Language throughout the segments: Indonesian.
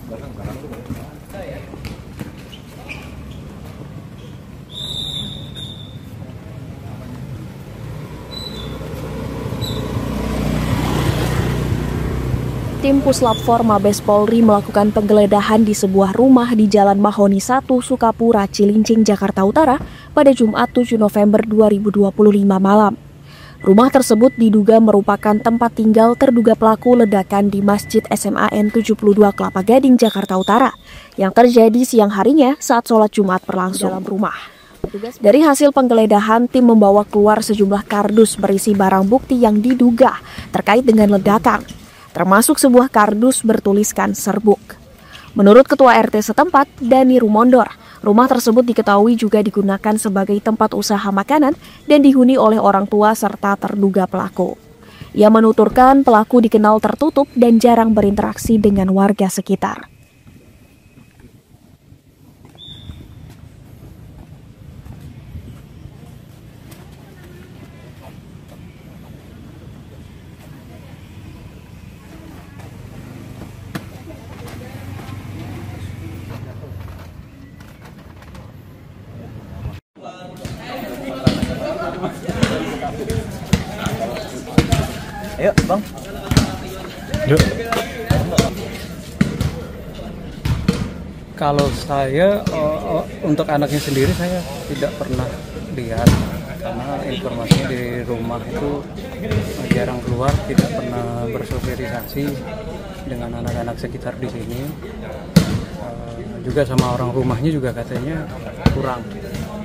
Tim Puslap 4 Mabes Polri melakukan penggeledahan di sebuah rumah di Jalan Mahoni 1, Sukapura, Cilincing, Jakarta Utara pada Jumat 7 November 2025 malam. Rumah tersebut diduga merupakan tempat tinggal terduga pelaku ledakan di Masjid SMAN 72 Kelapa Gading, Jakarta Utara, yang terjadi siang harinya saat sholat Jumat berlangsung dalam rumah. Dari hasil penggeledahan, tim membawa keluar sejumlah kardus berisi barang bukti yang diduga terkait dengan ledakan, termasuk sebuah kardus bertuliskan serbuk. Menurut Ketua RT setempat, Dani Rumondor, rumah tersebut diketahui juga digunakan sebagai tempat usaha makanan dan dihuni oleh orang tua serta terduga pelaku. Ia menuturkan pelaku dikenal tertutup dan jarang berinteraksi dengan warga sekitar. Ayo, Bang. Yuk. Kalau saya untuk anaknya sendiri saya tidak pernah lihat karena informasinya di rumah itu jarang keluar, tidak pernah bersosialisasi dengan anak-anak sekitar di sini. Juga sama orang rumahnya juga katanya kurang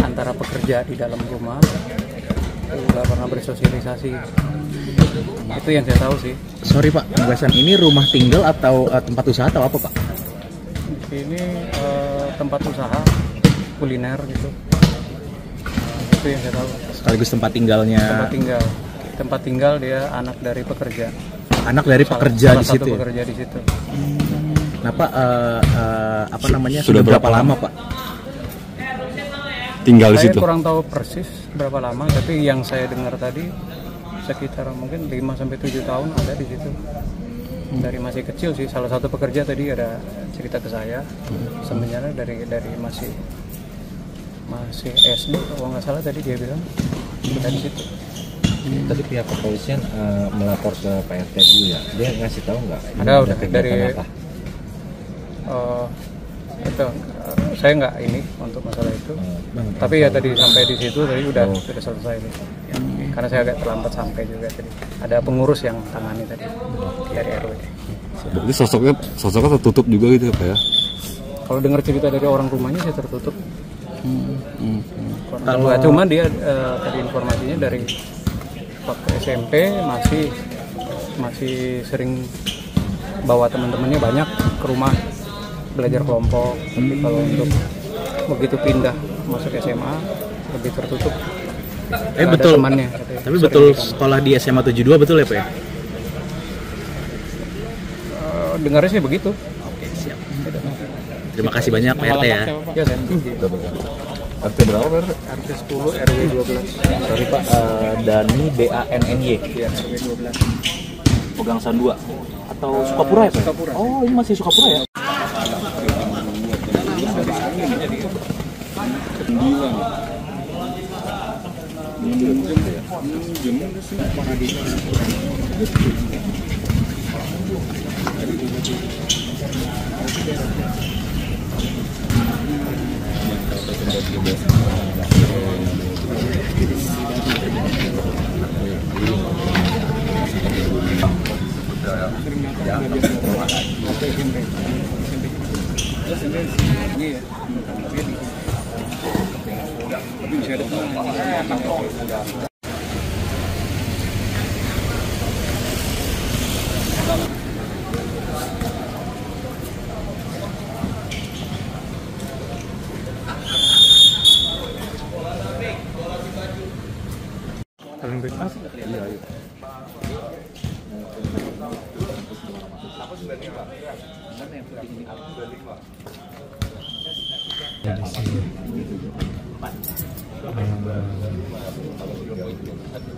antara pekerja di dalam rumah, tidak pernah bersosialisasi. Itu yang saya tahu sih. Sorry Pak, penugasan ini rumah tinggal atau tempat usaha atau apa Pak? Ini tempat usaha kuliner gitu. Itu yang saya tahu. Sekaligus tempat tinggalnya. Tempat tinggal dia anak dari pekerja. Anak dari pekerja salah di situ. Satu pekerja di situ. Nah Pak, apa namanya? Sudah berapa lama Pak tinggal di situ? Saya kurang tahu persis berapa lama, tapi yang saya dengar tadi sekitar mungkin 5-7 tahun ada di situ. Dari masih kecil sih, salah satu pekerja tadi ada cerita ke saya. Sebenarnya dari masih SD kalau nggak salah tadi dia bilang kita di situ. Tadi pihak kepolisian melapor ke Pak RT dulu ya, dia ngasih tahu nggak? Ada udah dari apa? Itu saya nggak ini untuk masalah itu. Tapi ya tadi sampai di situ tadi sudah selesai nih. Karena saya agak terlambat sampai juga tadi. Ada pengurus yang tangani tadi dari RW. Berarti sosoknya tertutup juga gitu ya Pak ya? Kalau dengar cerita dari orang rumahnya sih tertutup. Kalau cuma dia tadi informasinya dari waktu SMP masih sering bawa teman-temannya banyak ke rumah belajar kelompok. Tapi kalau untuk begitu pindah masuk SMA lebih tertutup. Betul. Temannya, tapi betul sekolah di SMA 72 betul ya Pak ya? Dengarnya sih begitu. Oke, siap. Terima kasih banyak Pak RT ya. RT berapa Pak? RT 10 RW 12. Sorry Pak, Dani DANNY. Iya, RW 12. Pegangsaan 2 atau Sukapura ya Pak? Sukapura. Oh, ini masih Sukapura ya?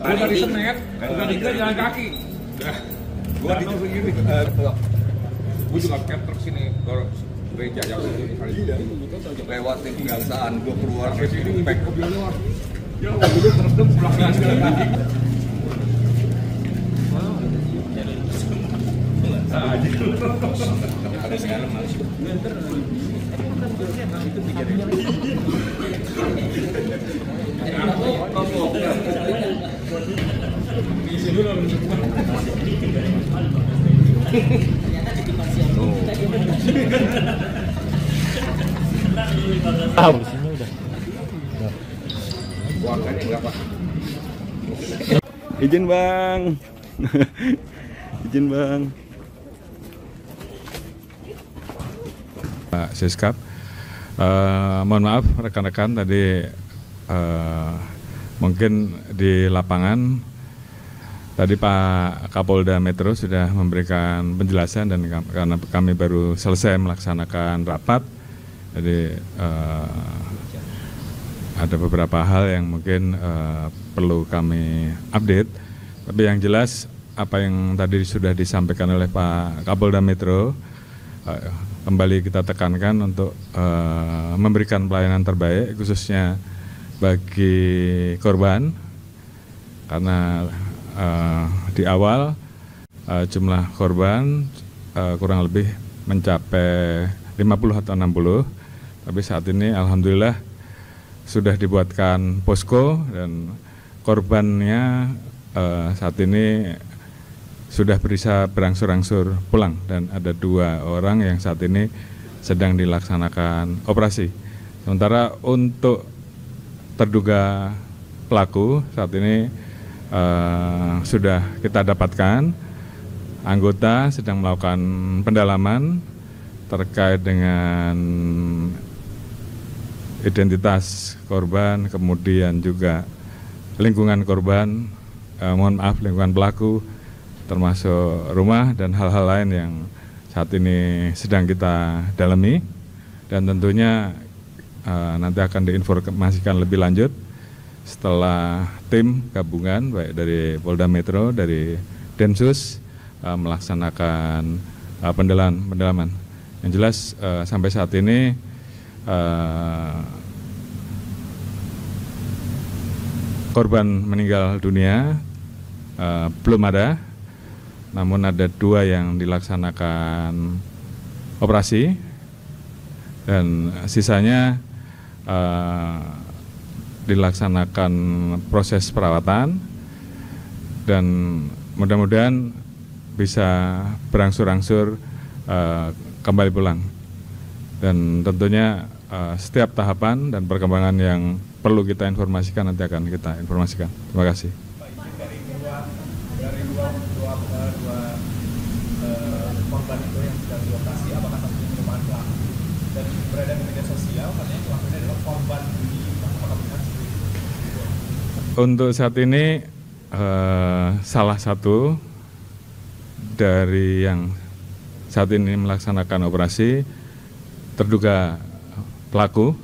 Dari Senet, udah jalan kaki. Gua di gue juga capture sini ke gereja yang lewatin kebiasaan gue keluar ke sini back ya gue terus belakang Polisinya udah. Izin bang. Izin bang. Pak Siskap, mohon maaf rekan-rekan tadi mungkin di lapangan tadi Pak Kapolda Metro sudah memberikan penjelasan dan karena kami baru selesai melaksanakan rapat, jadi ada beberapa hal yang mungkin perlu kami update. Tapi yang jelas apa yang tadi sudah disampaikan oleh Pak Kapolda Metro, kembali kita tekankan untuk memberikan pelayanan terbaik khususnya bagi korban, karena di awal jumlah korban kurang lebih mencapai 50 atau 60, tapi saat ini alhamdulillah sudah dibuatkan posko dan korbannya saat ini sudah bisa berangsur-angsur pulang dan ada 2 orang yang saat ini sedang dilaksanakan operasi. Sementara untuk terduga pelaku saat ini sudah kita dapatkan, anggota sedang melakukan pendalaman terkait dengan identitas korban, kemudian juga lingkungan korban, mohon maaf lingkungan pelaku, termasuk rumah dan hal-hal lain yang saat ini sedang kita dalami, dan tentunya nanti akan diinformasikan lebih lanjut setelah tim gabungan baik dari Polda Metro, dari Densus melaksanakan pendalaman. Yang jelas sampai saat ini korban meninggal dunia belum ada, namun ada 2 yang dilaksanakan operasi dan sisanya dilaksanakan proses perawatan dan mudah-mudahan bisa berangsur-angsur kembali pulang. Dan tentunya setiap tahapan dan perkembangan yang perlu kita informasikan nanti akan kita informasikan. Terima kasih. Dari dua korban itu yang sedang dioperasi, apakah satunya merupakan pelaku dan beredar di media sosial katanya pelakunya adalah korban bunuh, apakah benar seperti itu? Untuk saat ini salah satu dari yang saat ini melaksanakan operasi terduga pelaku,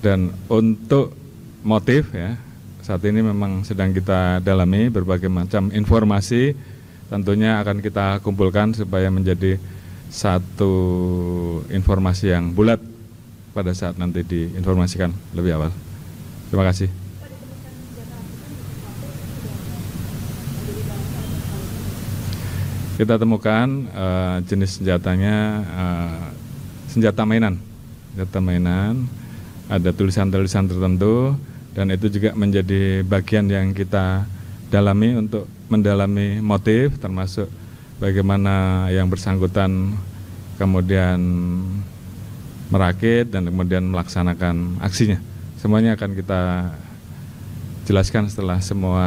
dan untuk motif ya saat ini memang sedang kita dalami berbagai macam informasi, tentunya akan kita kumpulkan supaya menjadi satu informasi yang bulat pada saat nanti diinformasikan lebih awal. Terima kasih. Kita temukan jenis senjatanya senjata mainan, ada tulisan-tulisan tertentu, dan itu juga menjadi bagian yang kita dalami untuk mendalami motif, termasuk bagaimana yang bersangkutan kemudian merakit dan kemudian melaksanakan aksinya. Semuanya akan kita jelaskan setelah semua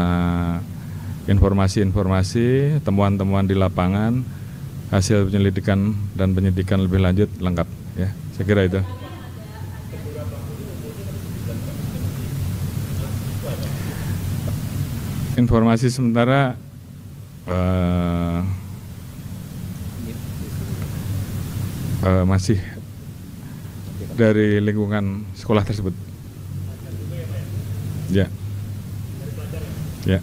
informasi-informasi, temuan-temuan di lapangan, hasil penyelidikan dan penyidikan lebih lanjut lengkap. Ya, saya kira itu. Informasi sementara masih dari lingkungan sekolah tersebut. Ya. Ya.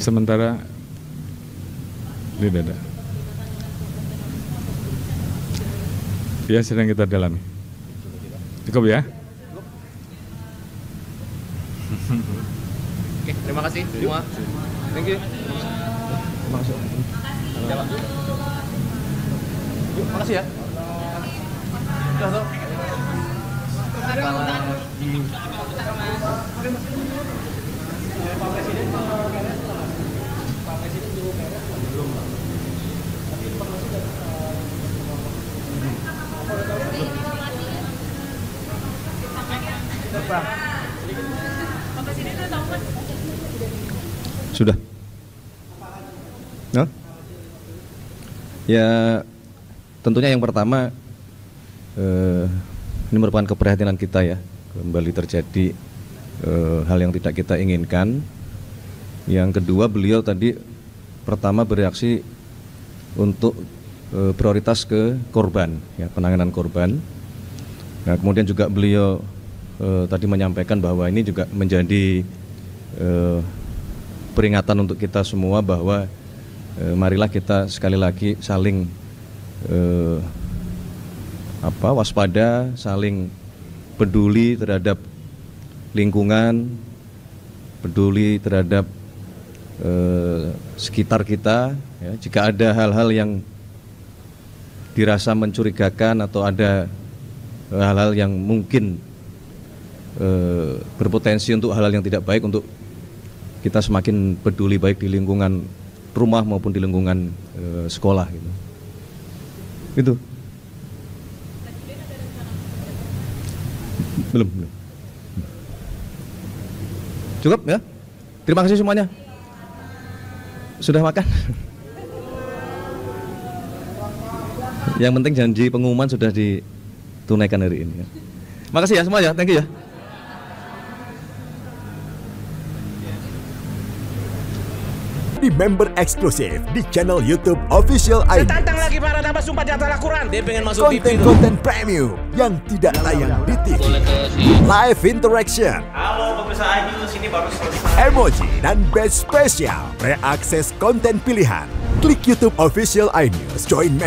sementara di dada. Ya, sedang kita dalami. Cukup ya? Oke, terima kasih semua. Thank you. Masuk. Ya, Pak. Yuk, makasih ya. Udah, Toh. Sudah. Nah? Ya, tentunya yang pertama ini merupakan keprihatinan kita ya, kembali terjadi hal yang tidak kita inginkan. Yang kedua, beliau tadi pertama bereaksi untuk prioritas ke korban, ya, penanganan korban. Nah, kemudian juga beliau tadi menyampaikan bahwa ini juga menjadi peringatan untuk kita semua bahwa marilah kita sekali lagi saling waspada, saling peduli terhadap lingkungan, peduli terhadap sekitar kita. Ya, jika ada hal-hal yang dirasa mencurigakan atau ada hal-hal yang mungkin berpotensi untuk hal-hal yang tidak baik, untuk kita semakin peduli baik di lingkungan rumah maupun di lingkungan sekolah gitu. Itu. Belum. Cukup ya? Terima kasih semuanya. Sudah makan? Yang penting janji pengumuman sudah ditunaikan hari ini ya. Makasih ya semuanya, thank you ya. Di member eksklusif di channel YouTube Official ID. Tantang lagi para tambah sumpah di atas Al-Quran. Dia pengen masuk TV. Konten-konten premium yang tidak tayang di TV. Live interaction. Halo pemirsa iNews, ini baru selesai. Emoji dan badge spesial. Reakses konten pilihan. Klik YouTube Official iNews. Join